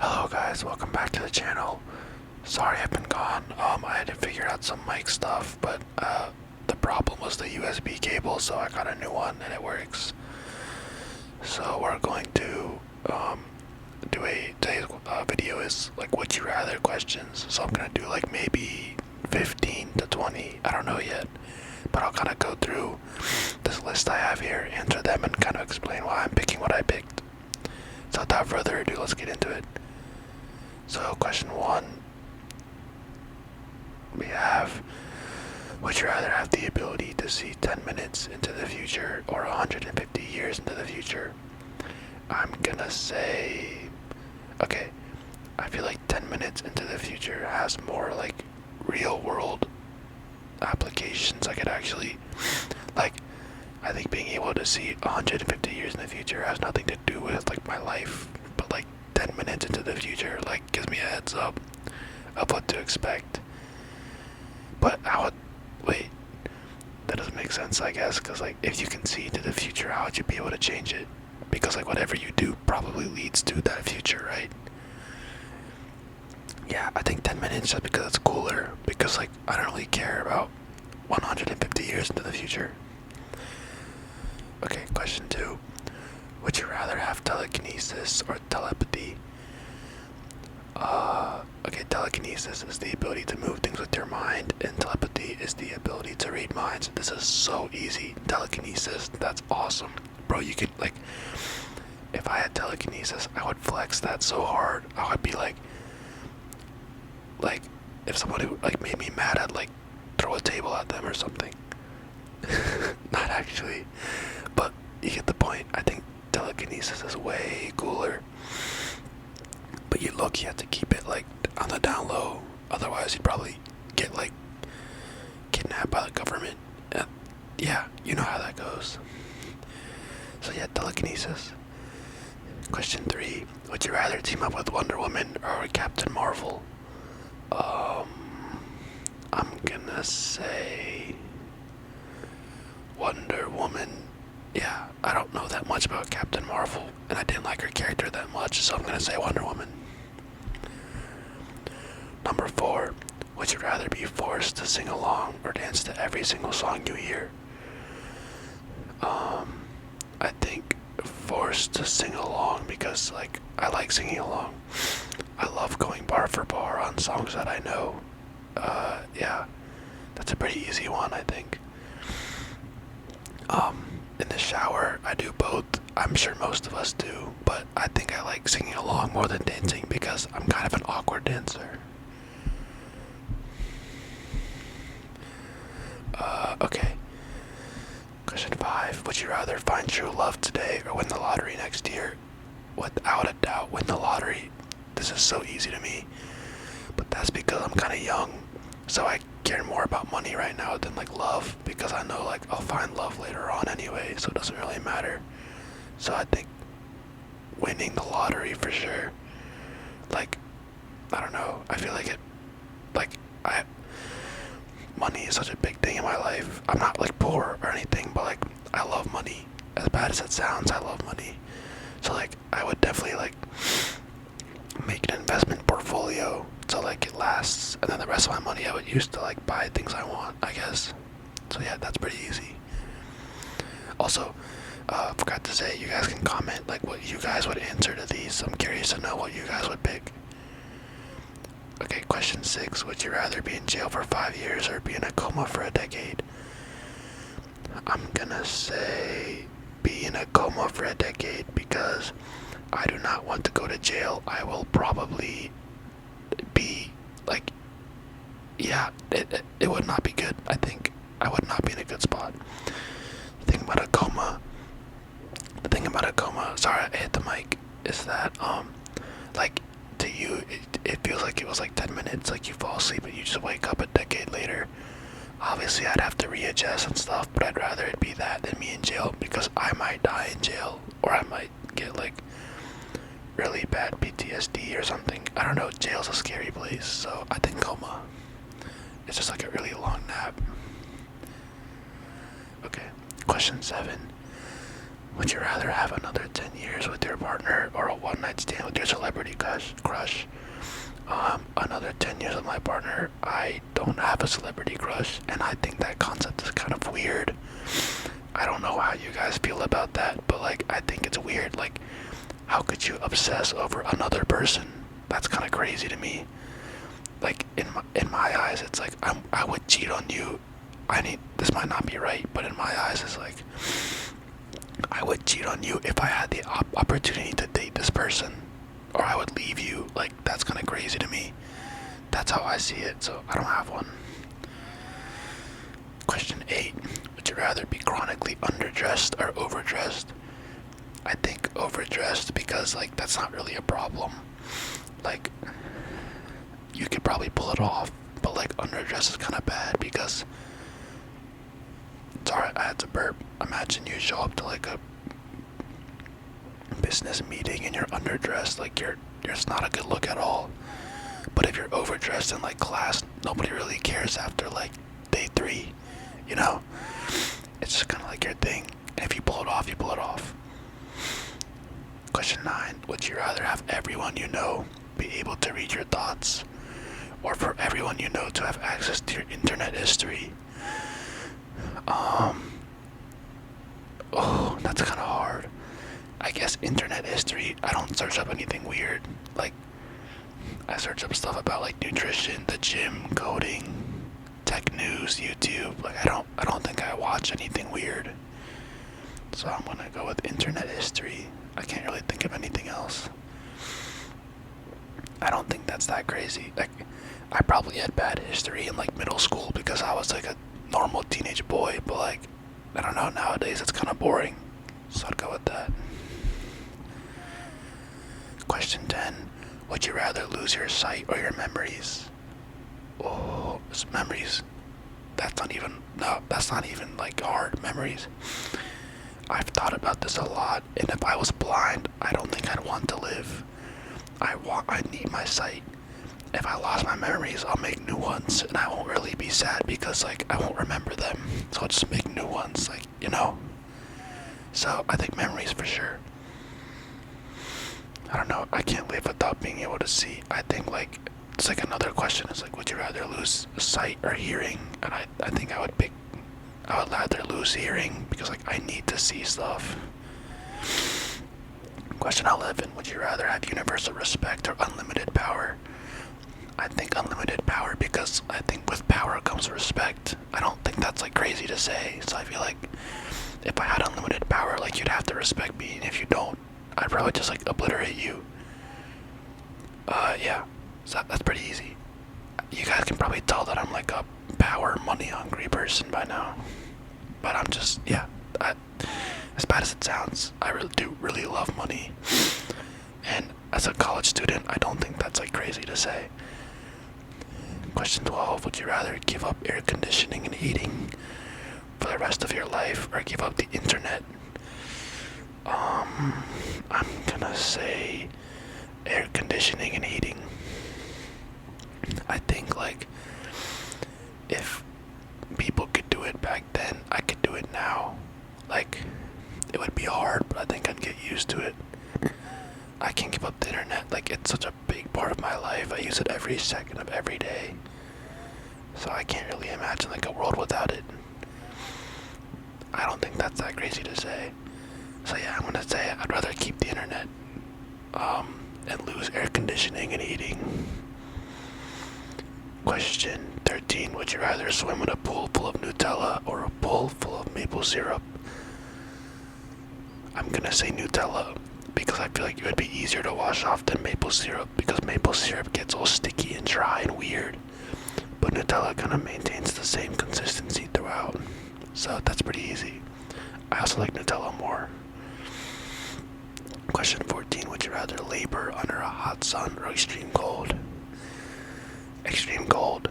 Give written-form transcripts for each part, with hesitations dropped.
Hello guys, welcome back to the channel. Sorry I've been gone. I had to figure out some mic stuff, but the problem was the USB cable, so I got a new one and it works. So we're going to today's video is like would you rather questions. So I'm gonna do like maybe 15 to 20, I don't know yet. But I'll kind of go through this list I have here, answer them, and kind of explain why I'm picking what I picked. So without further ado, let's get into it. So question 1, we have, would you rather have the ability to see 10 minutes into the future or 150 years into the future? I'm gonna say, okay, I feel like 10 minutes into the future has more like real world applications. I could actually, like, I think being able to see 150 years in the future has nothing to do with like my life, but like 10 minutes into the future like gives me a heads up of what to expect. But wait, that doesn't make sense, I guess, because like if you can see into the future, how would you be able to change it? Because like whatever you do probably leads to that future, right? Yeah, I think 10 minutes just because it's cooler, because like I don't really care about 150 years into the future. Okay, question 2. Would you rather have telekinesis or telepathy? Okay, telekinesis is the ability to move things with your mind, and telepathy is the ability to read minds. This is so easy. Telekinesis, that's awesome. Bro, you could, like, if I had telekinesis, I would flex that so hard. I would be like, if somebody, like, made me mad, I'd, like, throw a table at them or something. Not actually, but you get the point. I think telekinesis is way cooler. But you have to keep it like on the down low, otherwise you'd probably get like kidnapped by the government. Yeah, you know how that goes. So yeah, telekinesis. Question 3, would you rather team up with Wonder Woman or Captain Marvel? I'm gonna say Wonder Woman. Yeah, I don't know that much about Captain Marvel, and I didn't like her character that much, so I'm gonna say Wonder Woman. Number 4, would you rather be forced to sing along or dance to every single song you hear? I think forced to sing along because, like, I like singing along. I love going bar for bar on songs that I know. Yeah, that's a pretty easy one, I think. In the shower, I do both. I'm sure most of us do, but I think I like singing along more than dancing because I'm kind of an awkward dancer. Okay. Question 5. Would you rather find true love today or win the lottery next year? Without a doubt, win the lottery. This is so easy to me. But that's because I'm kind of young. So I care more about money right now than like love, because I know like I'll find love later on anyway, so it doesn't really matter. So I think winning the lottery for sure. Like, I don't know. I feel like money is such a big thing in my life. I'm not like poor or anything, but like I love money. As bad as it sounds, I love money. So like I would definitely like make an investment portfolio so like it lasts, and then the rest of my money I would use to like buy things I want, I guess. So yeah, that's pretty easy. Also, forgot to say, you guys can comment like what you guys would answer to these. I'm curious to know what you guys would pick. Okay, question 6. Would you rather be in jail for 5 years or be in a coma for a decade? I'm gonna say be in a coma for a decade because I do not want to go to jail. I will probably be like, yeah, it would not be good. I think I would not be in a good spot. The thing about a coma, sorry, I hit the mic, is that, like, to you, it feels like it was like 10 minutes, like you fall asleep and you just wake up a decade later. Obviously, I'd have to readjust and stuff, but I'd rather it be that than me in jail, because I might die in jail, or I might get, like, really bad PTSD or something. I don't know, jail's a scary place, so I think coma. It's just like a really long nap. Okay, question 7. Would you rather have another 10 years with your partner or a one night stand with your celebrity crush? Another 10 years with my partner. I don't have a celebrity crush, and I think that concept is kind of weird. I don't know how you guys feel about that, but like, I think it's weird. Like, how could you obsess over another person? That's kind of crazy to me. Like, in my eyes, it's like I would cheat on you. This might not be right, but in my eyes, it's like I would cheat on you if I had the opportunity to date this person, or I would leave you. Like, that's kind of crazy to me. That's how I see it, so I don't have one. Question 8. Would you rather be chronically underdressed or overdressed? I think overdressed because, like, that's not really a problem. Like, you could probably pull it off, but, like, underdressed is kind of bad because... Sorry, I had to burp. Imagine you show up to, like, a business meeting and you're underdressed. Like, it's not a good look at all. But if you're overdressed in, like, class, nobody really cares after, like, day 3, you know? It's just kind of like your thing. And if you pull it off, you pull it off. Question 9. Would you rather have everyone you know be able to read your thoughts, or for everyone you know to have access to your internet history? Oh, that's kind of hard. I guess internet history, I don't search up anything weird. Like, I search up stuff about, like, nutrition, the gym, coding, tech news, YouTube. Like, I don't think I watch anything weird. So I'm gonna go with internet history. I can't really think of anything else. I don't think that's that crazy. Like, I probably had bad history in, like, middle school because I was, like, a normal teenage boy, but, like, I don't know, nowadays it's kind of boring. So I'd go with that. Question 10. Would you rather lose your sight or your memories? Oh, it's memories. That's not even like hard. Memories. I've thought about this a lot, and if I was blind, I don't think I'd want to live. I need my sight. If I lost my memories, I'll make new ones, and I won't really be sad because, like, I won't remember them. So I'll just make new ones, like, you know? So I think memories for sure. I don't know, I can't live without being able to see. I think, like, it's like another question. It's like, would you rather lose sight or hearing? And I think I would rather lose hearing because, like, I need to see stuff. Question 11. Would you rather have universal respect or unlimited power? I think unlimited power because I think with power comes respect. I don't think that's, like, crazy to say. So I feel like if I had unlimited power, like, you'd have to respect me, and if you don't, I'd probably just, like, obliterate you. Yeah. So that's pretty easy. You guys can probably tell that I'm, like, a power, money hungry person by now. But I'm just, yeah. As bad as it sounds, I really love money. And as a college student, I don't think that's, like, crazy to say. Question 12. Would you rather give up air conditioning and heating for the rest of your life or give up the internet? I'm gonna say air conditioning and heating. I think, like, if people could do it back then, I could do it now. Like, it would be hard, but I think I'd get used to it. I can't give up the internet. Like, it's such a big part of my life. I use it every second of every day. So I can't really imagine, like, a world without it. I don't think that's that crazy to say. So yeah, I'm gonna say I'd rather keep the internet, and lose air conditioning and heating. Question 13. Would you rather swim in a pool full of Nutella or a pool full of maple syrup? I'm gonna say Nutella because I feel like it would be easier to wash off than maple syrup because maple syrup gets all sticky and dry and weird. But Nutella kind of maintains the same consistency throughout. So that's pretty easy. I also like Nutella more. Question 14. Would you rather labor under a hot sun or extreme cold? Extreme cold.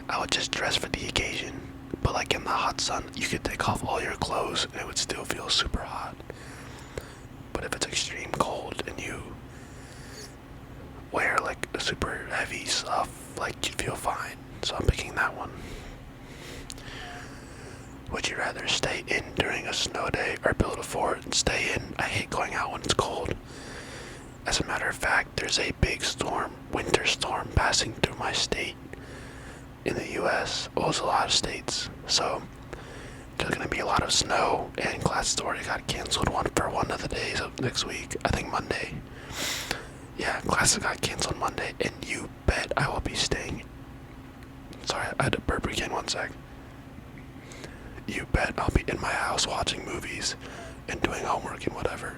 I would just dress for the occasion. But, like, in the hot sun, you could take off all your clothes and it would still feel super hot. But if it's extreme cold and you wear, like, super heavy stuff, like, you'd feel fine. So I'm picking that one. Would you rather stay in during a snow day or build a fort? Stay in. I hate going out when it's cold. As a matter of fact, there's a big storm, winter storm, passing through my state in the US. Well, it's a lot of states. So there's gonna be a lot of snow, and classes already got canceled for one of the days of next week. I think Monday. Yeah, classes got canceled Monday, and you bet I will be staying. Sorry, I had to burp again, one sec. You bet I'll be in my house watching movies and doing homework and whatever.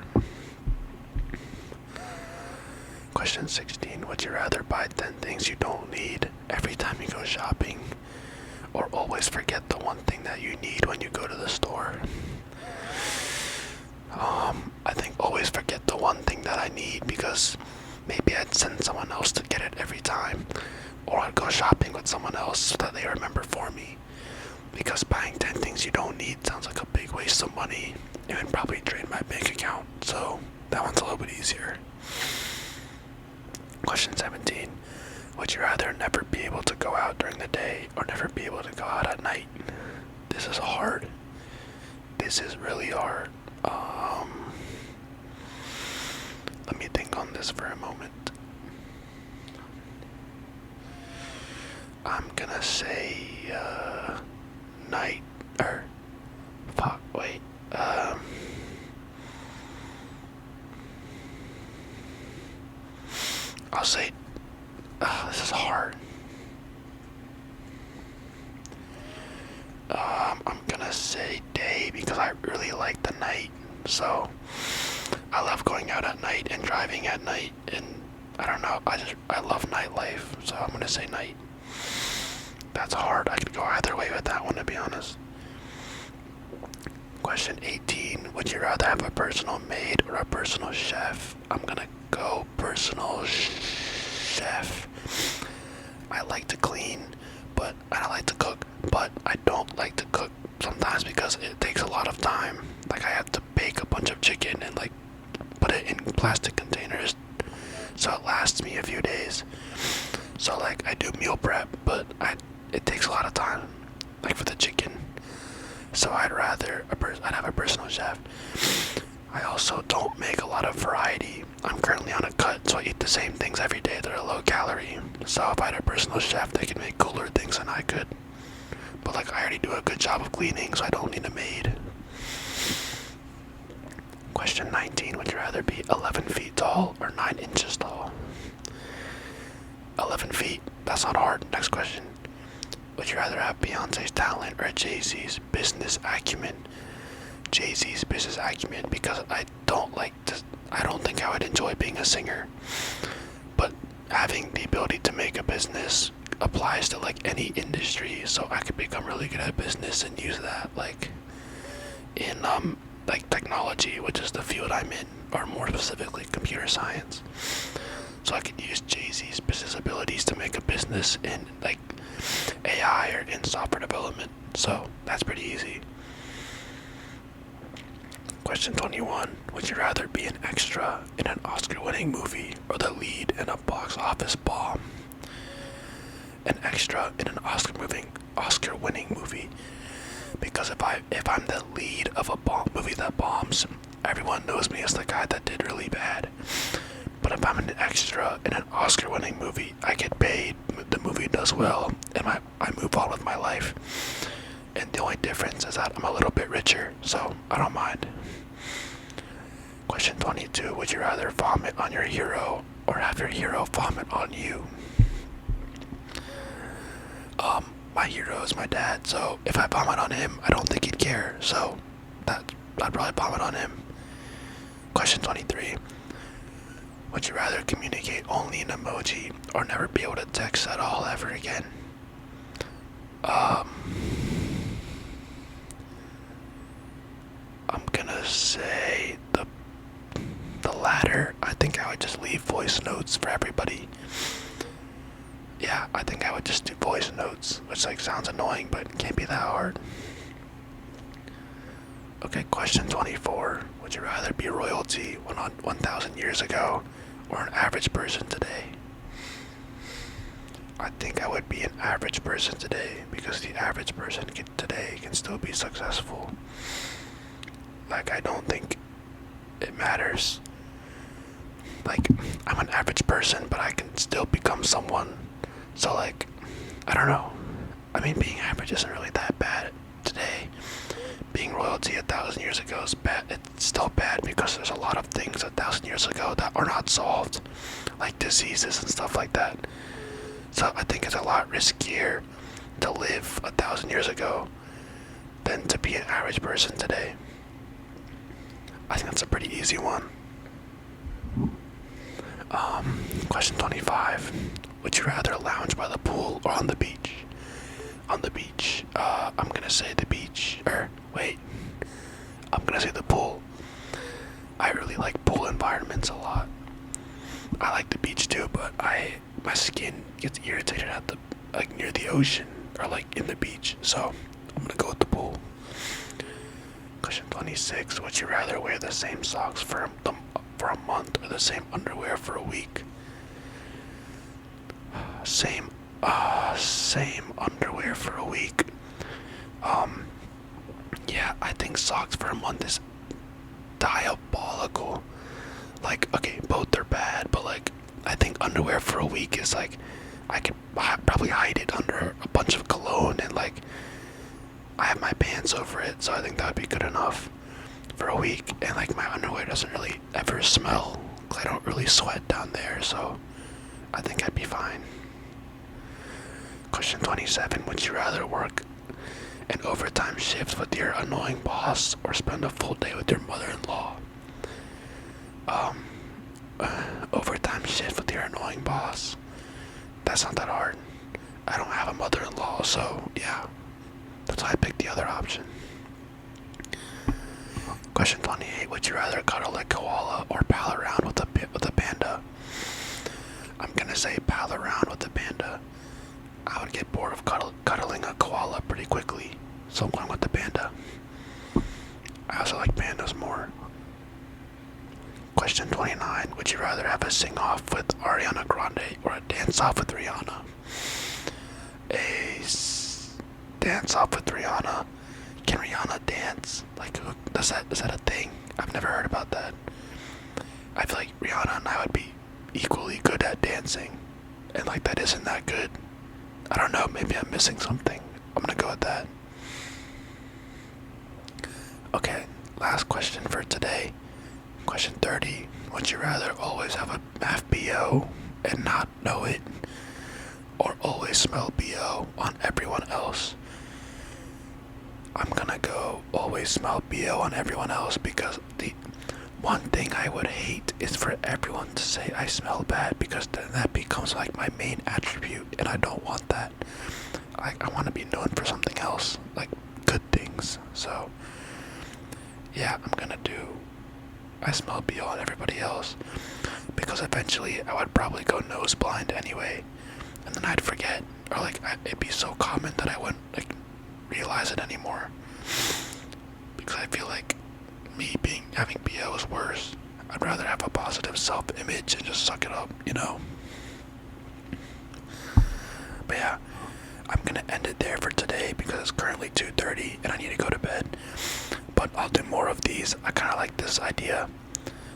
Question 16. Would you rather buy 10 things you don't need every time you go shopping, or always forget the one thing that you need when you go to the store? I think always forget the one thing that I need, because maybe I'd send someone else to get it every time, or I'd go shopping with someone else so that they remember for me. Because buying 10 things you don't need sounds like a big waste of money and would probably drain my bank account, so that one's a little bit easier. Question 17. Would you rather never be able to go out during the day or never be able to go out at night? This is hard. This is really hard. Let me think on this for a moment. I'm gonna say, night, or, fuck, wait, I'll say, this is hard. I'm gonna say day, because I really like the night. So I love going out at night and driving at night, and I don't know, I love nightlife, so I'm gonna say night. That's hard. I could go either way with that one, to be honest. Question 18. Would you rather have a personal maid or a personal chef? I'm gonna go personal chef. I like to clean, but I like to cook, but I don't like to cook sometimes because it takes a lot of time. Like, I have to bake a bunch of chicken and like put it in plastic containers so it lasts me a few days. So like, I do meal prep, but it takes a lot of time, like for the chicken. So I'd rather I'd have a personal chef. I also don't make a lot of variety. I'm currently on a cut, so I eat the same things every day that are low calorie. So if I had a personal chef, they could make cooler things than I could. But like, I already do a good job of cleaning, so I don't need a maid. Question 19. Would you rather be 11 feet tall or 9 inches tall? 11 feet. That's not hard. Next question. Would you rather have Beyonce's talent or Jay-Z's business acumen? Jay-Z's business acumen, because I don't think I would enjoy being a singer. But having the ability to make a business applies to like any industry, so I could become really good at business and use that like in like technology, which is the field I'm in, or more specifically computer science. So I could use Jay-Z's business abilities to make a business in like AI or in software development. So that's pretty easy. Question 21. Would you rather be an extra in an Oscar-winning movie or the lead in a box office bomb? An extra in an Oscar-winning movie, because if I'm the lead of a movie that bombs, everyone knows me as the guy that did really bad. But if I'm an extra in an Oscar-winning movie, I get paid, the movie does well, and I move on with my life. And the only difference is that I'm a little bit richer, so I don't mind. Question 22. Would you rather vomit on your hero or have your hero vomit on you? My hero is my dad, so if I vomit on him, I don't think he'd care, so I'd probably vomit on him. Question 23. Would you rather communicate only in emoji or never be able to text at all ever again? I'm gonna say the latter. I think I would just leave voice notes for everybody. Yeah, I think I would just do voice notes, which like sounds annoying, but can't be that hard. Okay, question 24. Would you rather be royalty 1,000 years ago or an average person today? I I think I would be an average person today because the average person today can still be successful. Like, I don't think it matters. Like, I'm an average person, but I can still become someone. So, like, I don't know. I mean, being average isn't really that bad today. Being royalty 1,000 years ago is bad. It's still bad because there's a lot of things 1,000 years ago that are not solved, like diseases and stuff like that. So I think it's a lot riskier to live 1,000 years ago than to be an average person today. I think that's a pretty easy one. Question 25. Would you rather lounge by the pool or on the beach? On the beach. I'm gonna say the beach. I'm gonna say the pool. I really like pool environments a lot. I like the beach too, but my skin gets irritated at the near the ocean or like in the beach. So I'm gonna go with the pool. Question 26. Would you rather wear the same socks for a month or the same underwear for a week? Same underwear for a week. Yeah, I think socks for a month is diabolical. Like, okay, both are bad, but like, I think underwear for a week is like, I could probably hide it under a bunch of cologne and like, I have my pants over it, so I think that would be good enough for a week. And like, my underwear doesn't really ever smell, because I don't really sweat down there, so I think I'd be fine. Question 27. Would you rather work an overtime shift with your annoying boss or spend a full day with your mother-in-law? Overtime shift with your annoying boss. That's not that hard. I don't have a mother-in-law, so yeah. That's why I picked the other option. Question 28. Would you rather cuddle a koala or pal around with a panda? I'm gonna say pal around with a panda. I would get bored of cuddling a koala pretty quickly, so I'm going with the panda. I also like pandas more. Question 29. Would you rather have a sing-off with Ariana Grande or a dance-off with Rihanna? A dance-off with Rihanna. Can Rihanna dance? Like, is that a thing? I've never heard about that. I feel like Rihanna and I would be equally good at dancing, and like, that isn't that good. I don't know, maybe I'm missing something. I'm gonna go with that. Okay, last question for today. Question 30. Would you rather always have a BO and not know it, or always smell BO on everyone else? I'm gonna go always smell BO on everyone else, because the one thing I would hate is for everyone to say I smell bad, because then that becomes like my main attribute, and I don't want that. I want to be known for something else, like good things. So yeah, I'm gonna do I smell BO on everybody else, because eventually I would probably go nose blind anyway, and then I'd forget, or like it'd be so common that I wouldn't like realize it anymore, because I feel like me having BO is worse. I'd rather have a positive self-image and just suck it up, you know? But yeah, I'm gonna end it there for today because it's currently 2:30 and I need to go to bed. But I'll do more of these. I kinda like this idea,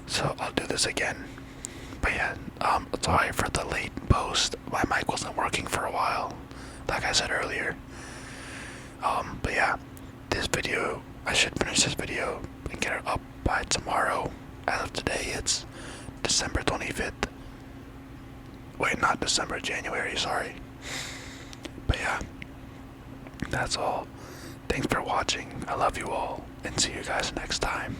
so I'll do this again. But yeah, sorry for the late post. My mic wasn't working for a while, like I said earlier. But yeah, this video, I should finish this video and get it up by tomorrow. As of today, it's December 25th. Wait, not December, January, sorry. But yeah, that's all. Thanks for watching. I love you all, and see you guys next time.